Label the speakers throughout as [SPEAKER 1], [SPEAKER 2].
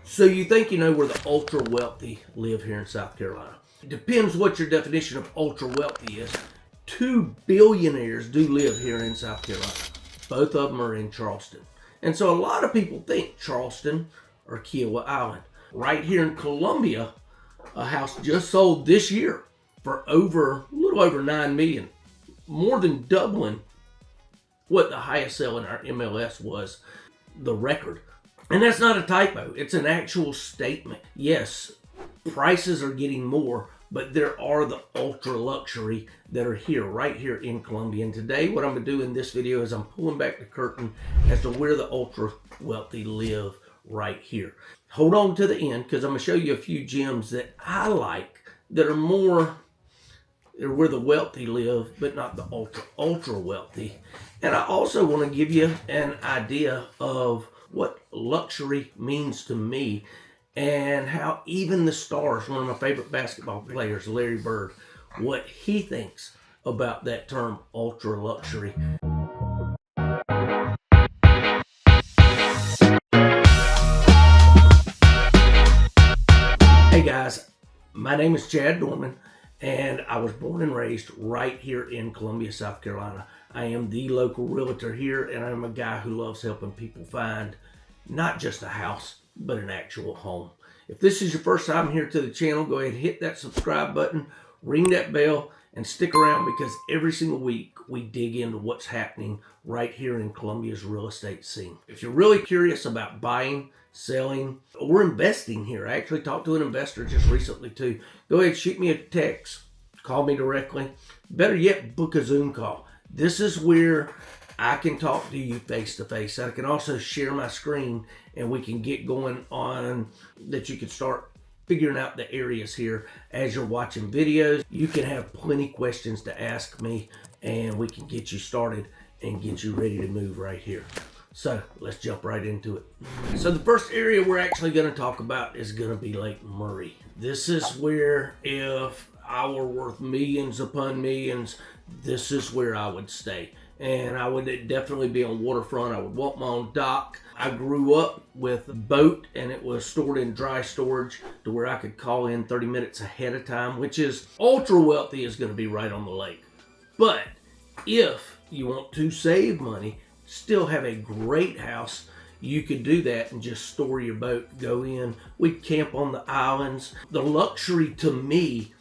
[SPEAKER 1] So you think you know where the ultra wealthy live here in South Carolina. It depends what your definition of ultra wealthy is. 2 billionaires do live here in South Carolina. Both of them are in Charleston. And so a lot of people think Charleston or Kiowa Island. Right here in Columbia, a house just sold this year for a little over $9 million, more than doubling what the highest sale in our MLS was, the record. And that's not a typo, it's an actual statement. Yes, prices are getting more, but there are the ultra luxury that are here, right here in Columbia. And today what I'm gonna do in this video is I'm pulling back the curtain as to where the ultra wealthy live right here. Hold on to the end because I'm gonna show you a few gems that I like that are more where the wealthy live, but not the ultra wealthy. And I also want to give you an idea of what luxury means to me and how even the stars, one of my favorite basketball players, Larry Bird, what he thinks about that term ultra luxury. Hey guys, my name is Chad Norman and I was born and raised right here in Columbia, South Carolina. I am the local realtor here and I'm a guy who loves helping people find not just a house, but an actual home. If this is your first time here to the channel, go ahead and hit that subscribe button, ring that bell, and stick around because every single week we dig into what's happening right here in Columbia's real estate scene. If you're really curious about buying, selling, or investing here, I actually talked to an investor just recently too. Go ahead, shoot me a text, call me directly. Better yet, book a Zoom call. This is where I can talk to you face to face. I can also share my screen and we can get going on that. You can start figuring out the areas here as you're watching videos. You can have plenty questions to ask me and we can get you started and get you ready to move right here. So let's jump right into it. So the first area we're actually going to talk about is going to be Lake Murray. This is where if I were worth millions upon millions, this is where I would stay. And I would definitely be on waterfront. I would want my own dock. I grew up with a boat and it was stored in dry storage to where I could call in 30 minutes ahead of time, which is ultra wealthy is going to be right on the lake. But if you want to save money, still have a great house, you could do that and just store your boat, go in. We'd camp on the islands. The luxury to me,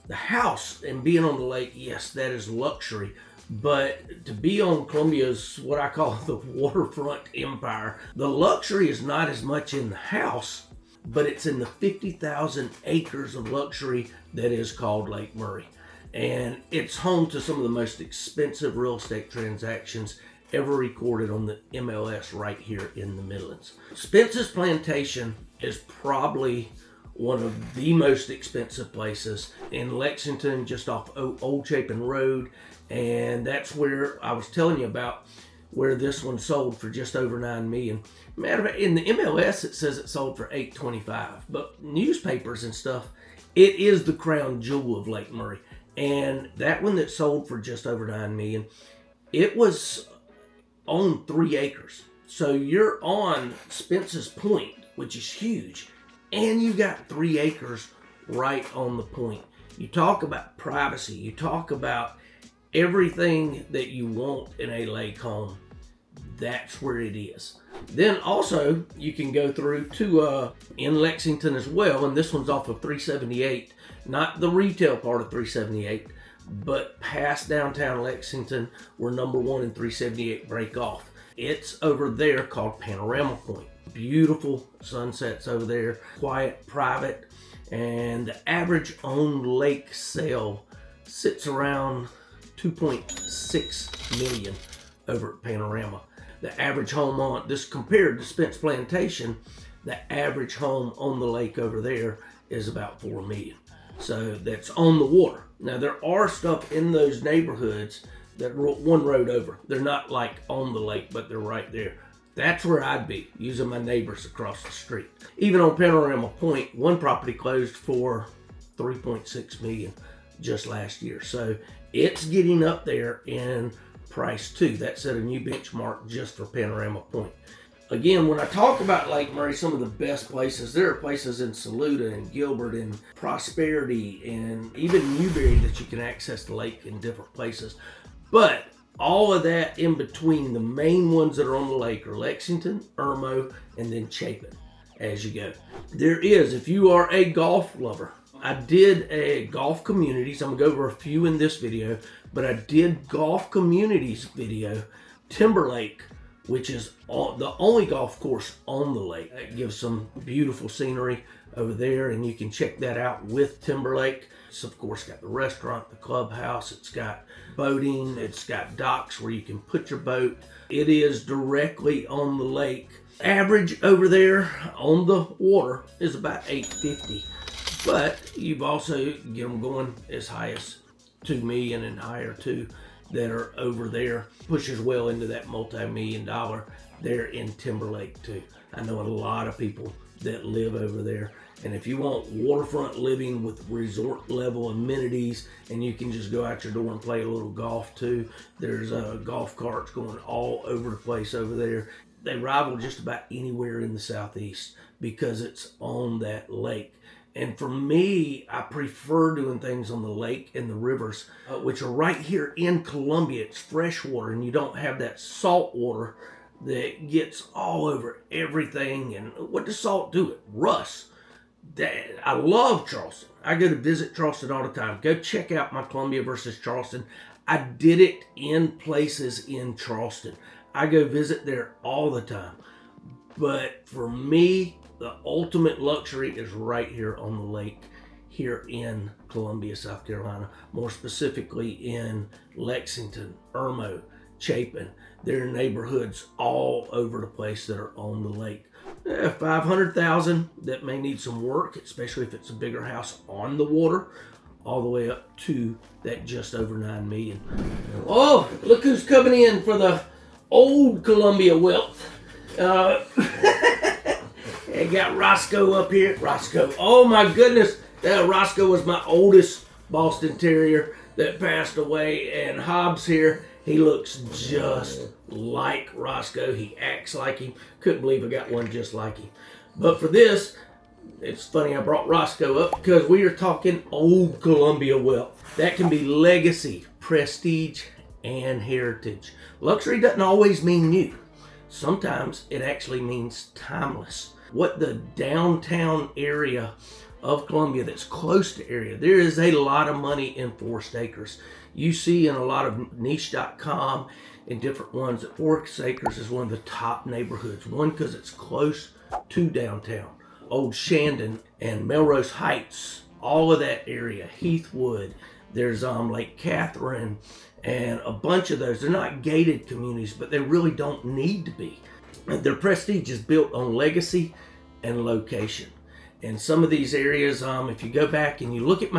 [SPEAKER 1] the house and being on the lake, yes, that is luxury. But to be on Columbia's, what I call the waterfront empire, the luxury is not as much in the house, but it's in the 50,000 acres of luxury that is called Lake Murray. And it's home to some of the most expensive real estate transactions ever recorded on the MLS right here in the Midlands. Spence's Plantation is probably one of the most expensive places in Lexington, just off Old Chapin Road. And that's where I was telling you about where this one sold for just over $9 million. Matter of fact, in the MLS, it says it sold for $825, but newspapers and stuff, it is the crown jewel of Lake Murray. And that one that sold for just over $9 million, it was on 3 acres. So you're on Spence's Point, which is huge, and you got 3 acres right on the point. You talk about privacy, you talk about everything that you want in a lake home, that's where it is. Then also you can go through to in Lexington as well, and this one's off of 378, not the retail part of 378, but past downtown Lexington where number 1 and 378 break off. It's over there called Panorama Point. Beautiful sunsets over there, quiet, private, and the average owned lake sale sits around 2.6 million over at Panorama. The average home on this, compared to Spence Plantation, the average home on the lake over there is about 4 million. So that's on the water. Now there are stuff in those neighborhoods that one road over. They're not like on the lake, but they're right there. That's where I'd be, using my neighbors across the street. Even on Panorama Point, one property closed for 3.6 million just last year. So it's getting up there in price too. That set a new benchmark just for Panorama Point. Again, when I talk about Lake Murray, some of the best places, there are places in Saluda and Gilbert and Prosperity and even Newberry that you can access the lake in different places. But all of that in between, the main ones that are on the lake are Lexington, Irmo, and then Chapin as you go. There is, if you are a golf lover, I did a golf communities. I'm gonna go over a few in this video, but I did golf communities video, Timberlake, which is the only golf course on the lake. It gives some beautiful scenery over there, and you can check that out with Timberlake. It's of course got the restaurant, the clubhouse, it's got boating, it's got docks where you can put your boat. It is directly on the lake. Average over there on the water is about $850, but you've also get them going as high as $2 million and higher too, that are over there. Pushes well into that multi-million-dollar there in Timberlake too. I know a lot of people that live over there, and if you want waterfront living with resort level amenities, and you can just go out your door and play a little golf too, there's golf carts going all over the place over there. They rival just about anywhere in the Southeast because it's on that lake. And for me, I prefer doing things on the lake and the rivers, which are right here in Columbia. It's fresh water, and you don't have that salt water that gets all over everything. And what does salt do? It rusts. I love Charleston. I go to visit Charleston all the time. Go check out my Columbia versus Charleston. I did it in places in Charleston. I go visit there all the time. But for me, the ultimate luxury is right here on the lake here in Columbia, South Carolina, more specifically in Lexington, Irmo, Chapin. There are neighborhoods all over the place that are on the lake. 500,000 that may need some work, especially if it's a bigger house on the water, all the way up to that just over 9 million. Oh, look who's coming in for the old Columbia wealth. I got Roscoe up here. Roscoe. Oh my goodness. Roscoe was my oldest Boston Terrier that passed away. And Hobbs here, he looks just like Roscoe. He acts like him. Couldn't believe I got one just like him. But for this, it's funny I brought Roscoe up because we are talking old Columbia wealth. That can be legacy, prestige, and heritage. Luxury doesn't always mean new. Sometimes it actually means timeless. What the downtown area of Columbia that's close to area, there is a lot of money in Forest Acres. You see in a lot of niche.com and different ones that Forest Acres is one of the top neighborhoods. One, because it's close to downtown. Old Shandon and Melrose Heights, all of that area, Heathwood, there's Lake Catherine, and a bunch of those. They're not gated communities, but they really don't need to be. Their prestige is built on legacy and location. And some of these areas, if you go back and you look at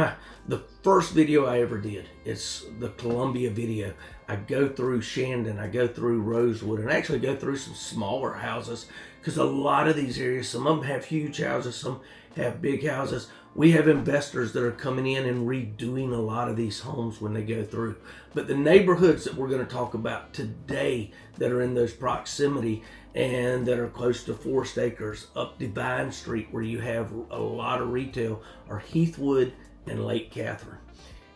[SPEAKER 1] the first video I ever did, it's the Columbia video. I go through Shandon, I go through Rosewood, and I actually go through some smaller houses because a lot of these areas, some of them have huge houses, some have big houses. We have investors that are coming in and redoing a lot of these homes when they go through. But the neighborhoods that we're going to talk about today that are in those proximity and that are close to Forest Acres, up Divine Street where you have a lot of retail, are Heathwood and Lake Catherine.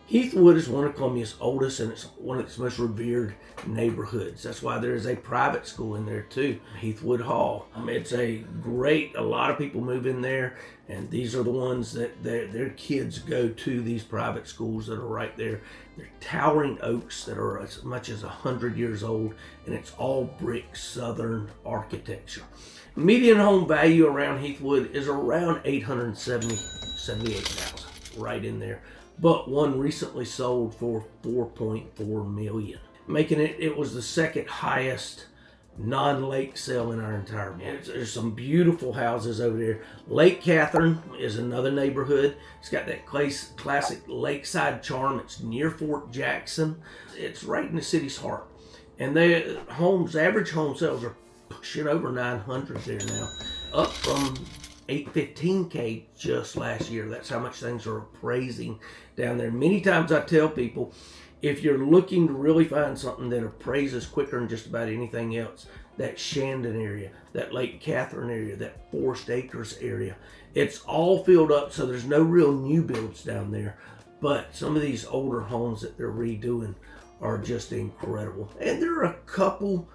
[SPEAKER 1] Heathwood is one of Columbia's oldest, and it's one of its most revered neighborhoods. That's why there is a private school in there too, Heathwood Hall. It's a lot of people move in there, and these are the ones that their kids go to, these private schools that are right there. They're towering oaks that are as much as 100 years old, and it's all brick Southern architecture. Median home value around Heathwood is around $878,000, right in there. But one recently sold for $4.4 million, making it was the second highest non-lake sale in our entire market. There's some beautiful houses over there. Lake Catherine is another neighborhood. It's got that classic lakeside charm. It's near Fort Jackson. It's right in the city's heart. And the average home sales are pushing over 900 there now, up from 815K just last year. That's how much things are appraising down there. Many times I tell people, if you're looking to really find something that appraises quicker than just about anything else, that Shandon area, that Lake Catherine area, that Forest Acres area. It's all filled up, so there's no real new builds down there. But some of these older homes that they're redoing are just incredible. And there are a couple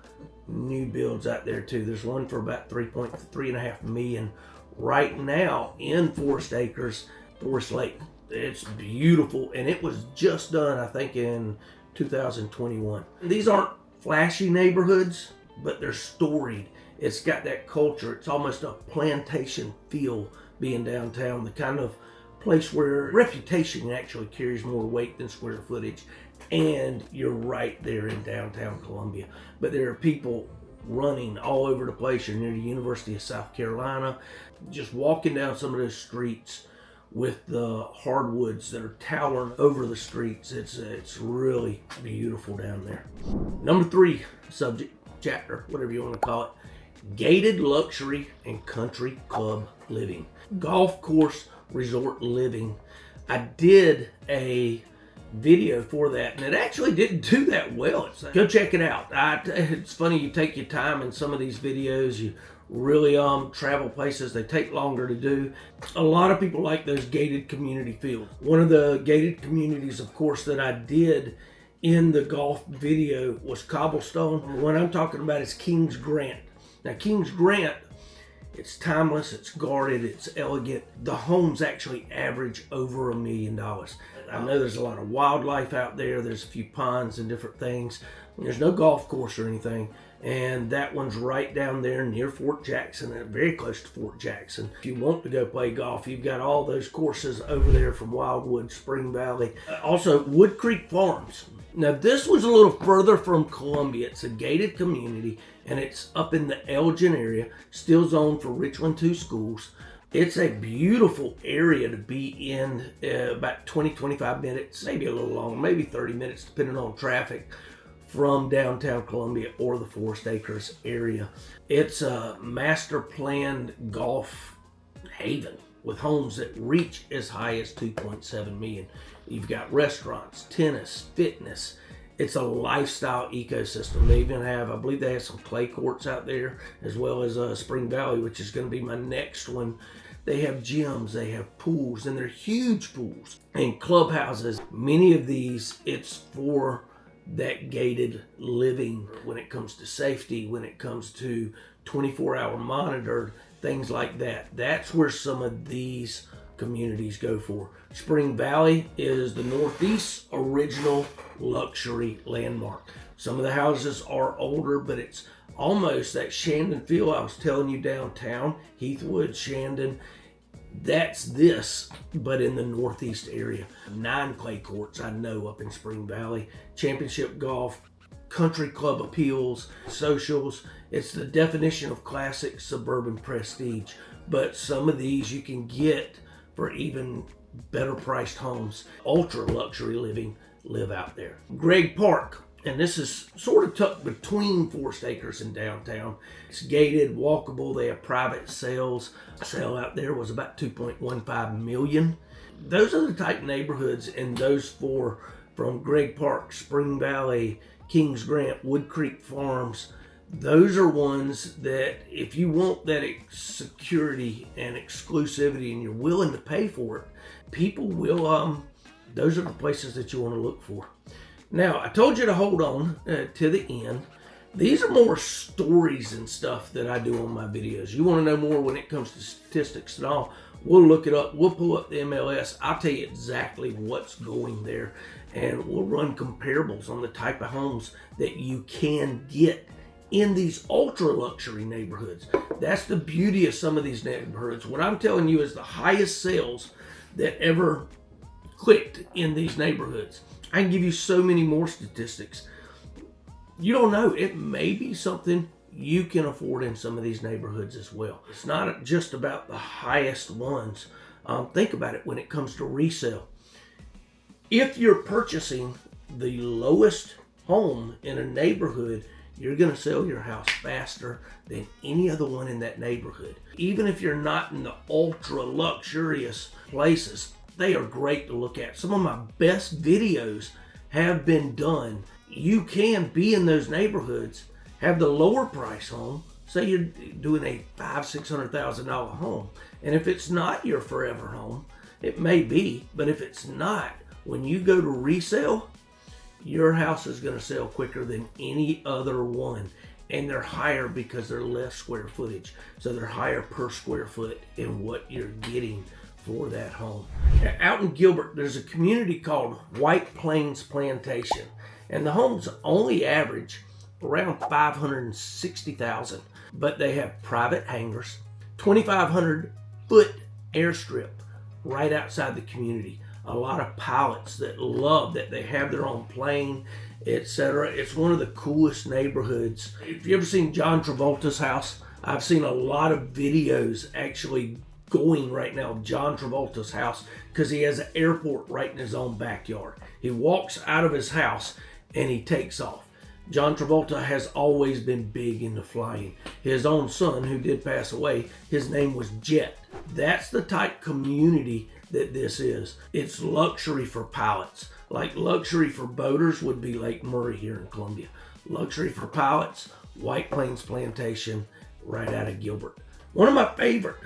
[SPEAKER 1] new builds out there too. There's one for about 3.5 million right now in Forest Acres, Forest Lake. It's beautiful, and it was just done, I think, in 2021. These aren't flashy neighborhoods, but they're storied. It's got that culture. It's almost a plantation feel being downtown, the kind of place where reputation actually carries more weight than square footage. And you're right there in downtown Columbia. But there are people running all over the place. You're near the University of South Carolina, just walking down some of those streets with the hardwoods that are towering over the streets. It's really beautiful down there. Number 3 subject, chapter, whatever you want to call it, gated luxury and country club living. Golf course resort living. I did a video for that, and it actually didn't do that well. Go check it out. It's funny, you take your time in some of these videos. You really travel places. They take longer to do. A lot of people like those gated community fields. One of the gated communities, of course, that I did in the golf video was Cobblestone. What I'm talking about is Kings Grant. Now, Kings Grant, it's timeless, it's guarded, it's elegant. The homes actually average over $1 million. I know there's a lot of wildlife out there. There's a few ponds and different things. There's no golf course or anything. And that one's right down there near Fort Jackson, and very close to Fort Jackson. If you want to go play golf, you've got all those courses over there from Wildwood, Spring Valley. Also, Wood Creek Farms. Now, this was a little further from Columbia. It's a gated community, and it's up in the Elgin area, still zoned for Richland 2 schools. It's a beautiful area to be in, about 20-25 minutes, maybe a little longer, maybe 30 minutes, depending on traffic, from downtown Columbia or the Forest Acres area. It's a master planned golf haven with homes that reach as high as 2.7 million. You've got restaurants, tennis, fitness. It's a lifestyle ecosystem. They even have, I believe they have some clay courts out there, as well as Spring Valley, which is going to be my next one. They have gyms, they have pools, and they're huge pools and clubhouses. Many of these, it's for that gated living when it comes to safety, when it comes to 24-hour monitored, things like that. That's where some of these communities go for. Spring Valley is the Northeast's original luxury landmark. Some of the houses are older, but it's almost that Shandon feel I was telling you downtown, Heathwood, Shandon. That's this, but in the Northeast area. 9 clay courts I know up in Spring Valley. Championship golf, country club appeals, socials. It's the definition of classic suburban prestige. But some of these you can get for even better priced homes. Ultra luxury living live out there. Gregg Park. And this is sort of tucked between Forest Acres and downtown. It's gated, walkable. They have private sales. The sale out there was about 2.15 million. Those are the type neighborhoods, and those 4 from Gregg Park, Spring Valley, Kings Grant, Wood Creek Farms. Those are ones that if you want that security and exclusivity and you're willing to pay for it, people will, those are the places that you want to look for. Now, I told you to hold on to the end. These are more stories and stuff that I do on my videos. You want to know more when it comes to statistics and all, we'll look it up. We'll pull up the MLS. I'll tell you exactly what's going there. And we'll run comparables on the type of homes that you can get in these ultra luxury neighborhoods. That's the beauty of some of these neighborhoods. What I'm telling you is the highest sales that ever clicked in these neighborhoods. I can give you so many more statistics. You don't know. It may be something you can afford in some of these neighborhoods as well. It's not just about the highest ones. Think about it when it comes to resale. If you're purchasing the lowest home in a neighborhood, you're going to sell your house faster than any other one in that neighborhood. Even if you're not in the ultra luxurious places, they are great to look at. Some of my best videos have been done. You can be in those neighborhoods have the lower price home. Say you're doing a $500,000-$600,000 home, and if it's not your forever home, it may be, but if it's not, when you go to resell, your house is going to sell quicker than any other one, and they're higher because they're less square footage, so they're higher per square foot in what you're getting for that home. Out in Gilbert, there's a community called White Plains Plantation, and the homes only average around $560,000, but they have private hangars, 2,500 foot airstrip right outside the community. A lot of pilots that love that they have their own plane, etc. It's one of the coolest neighborhoods. If you ever seen John Travolta's house, I've seen a lot of videos actually going right now of John Travolta's house because he has an airport right in his own backyard. He walks out of his house and he takes off. John Travolta has always been big into flying. His own son, who did pass away, his name was Jet. That's the type community that this is. It's luxury for pilots. Like luxury for boaters would be Lake Murray here in Columbia. Luxury for pilots, White Plains Plantation, right out of Gilbert. One of my favorite,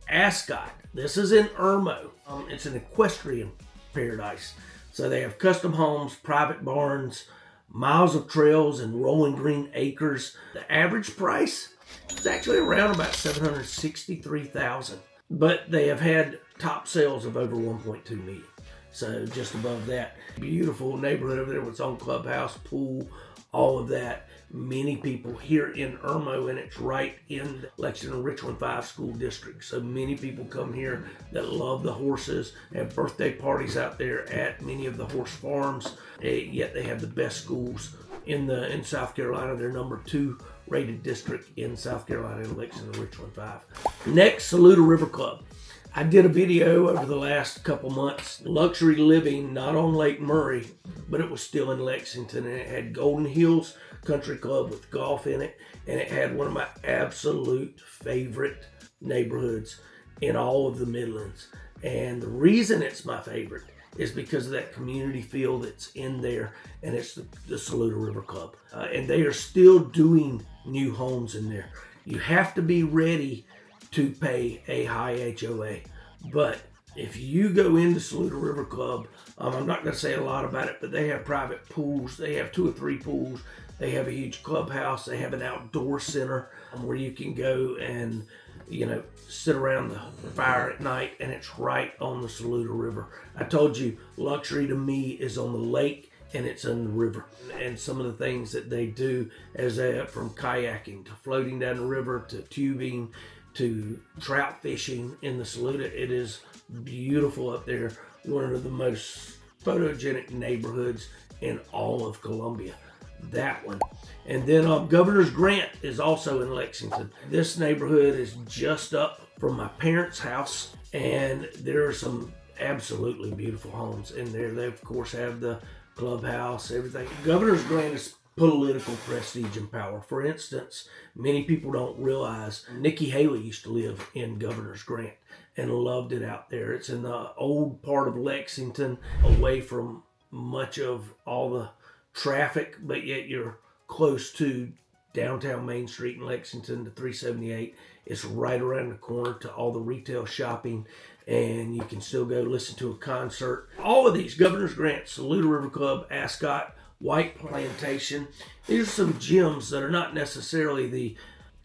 [SPEAKER 1] Ascot. This is in Irmo. It's an equestrian paradise. So they have custom homes, private barns, miles of trails, and rolling green acres. The average price is actually around about $763,000, but they have had top sales of over 1.2 million. So just above that. Beautiful neighborhood over there with its own clubhouse, pool, all of that. Many people here in Irmo, and it's right in the Lexington Richland 5 school district. So many people come here that love the horses, have birthday parties out there at many of the horse farms, yet they have the best schools in South Carolina. They're number 2 rated district in South Carolina in Lexington Richland 5. Next, Saluda River Club. I did a video over the last couple months, luxury living, not on Lake Murray, but it was still in Lexington, and it had Golden Hills Country Club with golf in it, and it had one of my absolute favorite neighborhoods in all of the Midlands. And the reason it's my favorite is because of that community feel that's in there, and it's the Saluda River Club. And they are still doing new homes in there. You have to be ready to pay a high HOA. But if you go into Saluda River Club, I'm not going to say a lot about it, but they have private pools. They have 2 or 3 pools. They have a huge clubhouse. They have an outdoor center where you can go and, sit around the fire at night, and it's right on the Saluda River. I told you, luxury to me is on the lake and it's in the river. And some of the things that they do, from kayaking to floating down the river to tubing, to trout fishing in the Saluda. It is beautiful up there. One of the most photogenic neighborhoods in all of Columbia. That one. And then Governor's Grant is also in Lexington. This neighborhood is just up from my parents' house, and there are some absolutely beautiful homes in there. They, of course, have the clubhouse, everything. Governor's Grant is political prestige and power. For instance, many people don't realize Nikki Haley used to live in Governor's Grant and loved it out there. It's in the old part of Lexington, away from much of all the traffic, but yet you're close to downtown Main Street in Lexington, to 378. It's right around the corner to all the retail shopping, and you can still go listen to a concert. All of these, Governor's Grant, Saluda River Club, Ascot, White Plantation, these are some gems that are not necessarily the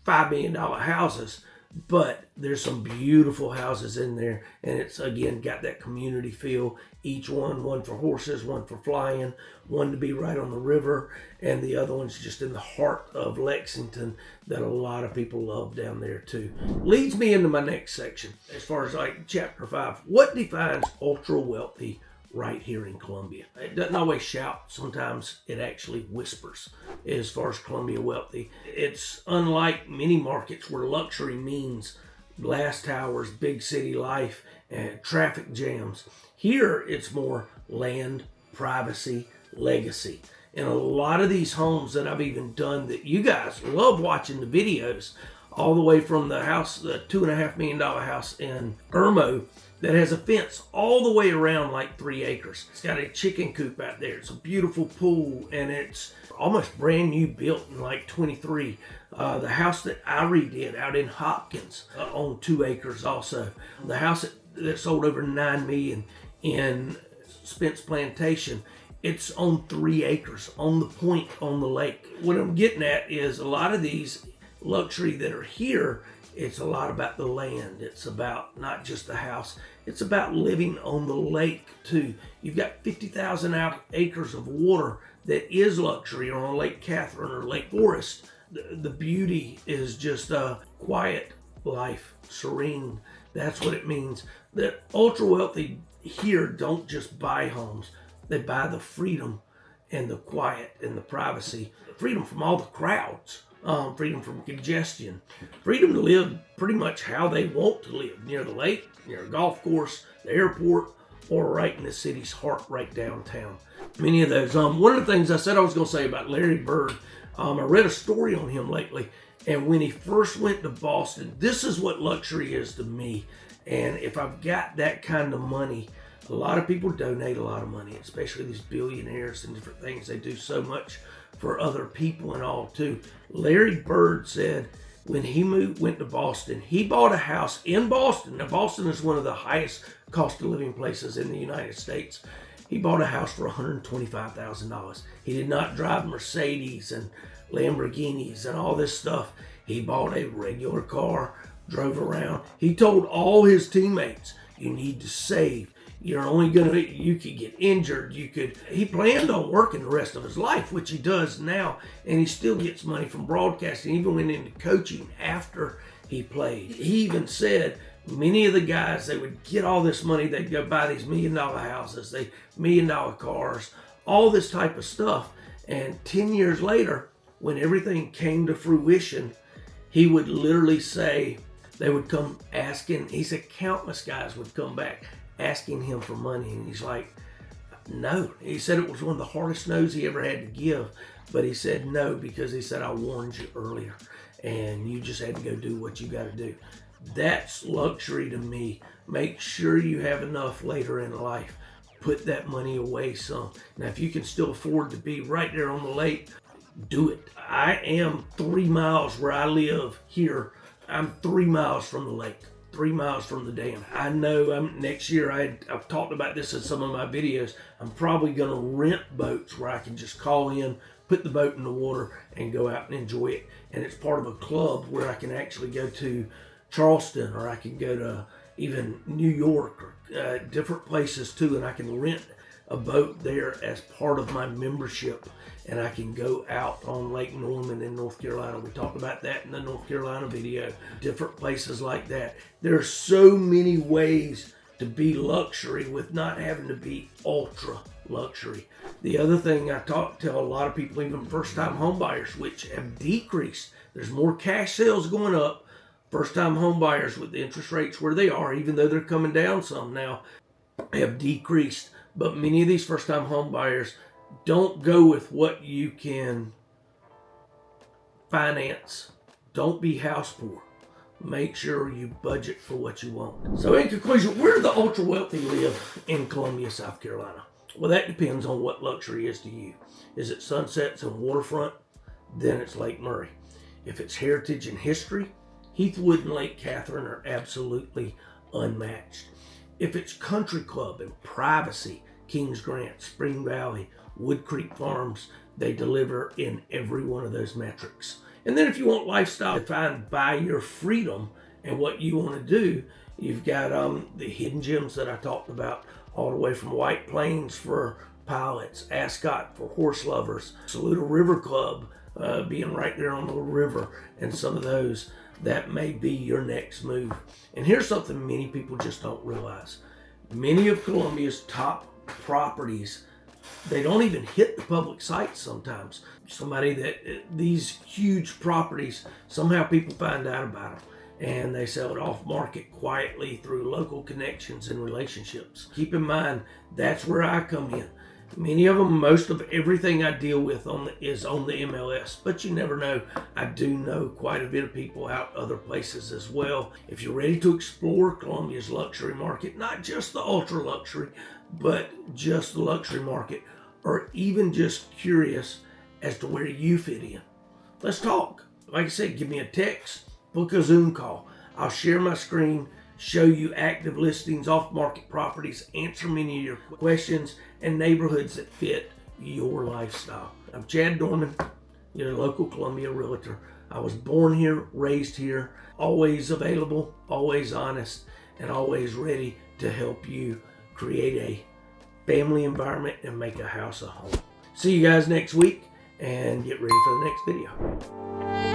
[SPEAKER 1] $5 million houses, but there's some beautiful houses in there, and it's, again, got that community feel. Each one for horses, one for flying, one to be right on the river, and the other one's just in the heart of Lexington that a lot of people love down there too. Leads me into my next section, as far as like chapter 5. What defines ultra wealthy right here in Columbia? It doesn't always shout. Sometimes it actually whispers as far as Columbia wealthy. It's unlike many markets where luxury means glass towers, big city life, and traffic jams. Here, it's more land, privacy, legacy. And a lot of these homes that I've even done that you guys love watching the videos all the way from the house, the $2.5 million house in Irmo, that has a fence all the way around like 3 acres. It's got a chicken coop out there. It's a beautiful pool, and it's almost brand new, built in like 23. The house that I redid out in Hopkins on 2 acres also. The house that sold over $9 million in Spence Plantation, it's on 3 acres on the point on the lake. What I'm getting at is a lot of these luxury that are here, it's a lot about the land. It's about not just the house. It's about living on the lake too. You've got 50,000 acres of water that is luxury on Lake Catherine or Lake Forest. The beauty is just a quiet life, serene. That's what it means. The ultra wealthy here don't just buy homes. They buy the freedom and the quiet and the privacy, freedom from all the crowds. Freedom from congestion, freedom to live pretty much how they want to live, near the lake, near a golf course, the airport, or right in the city's heart, right downtown. Many of those. One of the things I said I was going to say about Larry Bird, I read a story on him lately, and when he first went to Boston, this is what luxury is to me. And if I've got that kind of money, a lot of people donate a lot of money, especially these billionaires and different things. They do so much for other people and all too. Larry Bird said when he went to Boston, he bought a house in Boston. Now, Boston is one of the highest cost of living places in the United States. He bought a house for $125,000. He did not drive Mercedes and Lamborghinis and all this stuff. He bought a regular car, drove around. He told all his teammates, you need to save. You're only you could get injured. He planned on working the rest of his life, which he does now, and he still gets money from broadcasting. He even went into coaching after he played. He even said many of the guys, they would get all this money, they'd go buy these $1 million houses, $1 million cars, all this type of stuff. And 10 years later, when everything came to fruition, he would literally say, they would come asking, he said countless guys would come back asking him for money, and he's like, no. He said it was one of the hardest no's he ever had to give, but he said no, because he said, I warned you earlier, and you just had to go do what you got to do. That's luxury to me. Make sure you have enough later in life. Put that money away some. Now, if you can still afford to be right there on the lake, do it. I am 3 miles where I live here. I'm 3 miles from the lake. 3 miles from the dam. I know next year, I've talked about this in some of my videos, I'm probably going to rent boats where I can just call in, put the boat in the water, and go out and enjoy it. And it's part of a club where I can actually go to Charleston, or I can go to even New York, or different places too, and I can rent a boat there as part of my membership, and I can go out on Lake Norman in North Carolina. We talked about that in the North Carolina video. Different places like that. There are so many ways to be luxury with not having to be ultra luxury. The other thing I tell a lot of people, even first-time home buyers, which have decreased. There's more cash sales going up. First-time home buyers, with the interest rates where they are, even though they're coming down some now, have decreased. But many of these first-time home buyers don't go with what you can finance. Don't be house poor. Make sure you budget for what you want. So in conclusion, where do the ultra wealthy live in Columbia, South Carolina? Well, that depends on what luxury is to you. Is it sunsets and waterfront? Then it's Lake Murray. If it's heritage and history, Heathwood and Lake Catherine are absolutely unmatched. If it's country club and privacy, Kings Grant, Spring Valley, Wood Creek Farms, they deliver in every one of those metrics. And then if you want lifestyle defined by your freedom and what you want to do, you've got the hidden gems that I talked about, all the way from White Plains for pilots, Ascot for horse lovers, Saluda River Club, being right there on the river, and some of those, that may be your next move. And here's something many people just don't realize. Many of Columbia's top properties, they don't even hit the public sites sometimes. These huge properties, somehow people find out about them and they sell it off market quietly through local connections and relationships. Keep in mind, that's where I come in. Many of them, most of everything I deal with is on the MLS, but you never know. I do know quite a bit of people out other places as well. If you're ready to explore Columbia's luxury market, not just the ultra luxury, but just the luxury market, or even just curious as to where you fit in, let's talk. Like I said, give me a text, book a Zoom call. I'll share my screen, show you active listings, off-market properties, answer many of your questions, and neighborhoods that fit your lifestyle. I'm Chad Dorman, your local Columbia realtor. I was born here, raised here, always available, always honest, and always ready to help you create a family environment and make a house a home. See you guys next week, and get ready for the next video.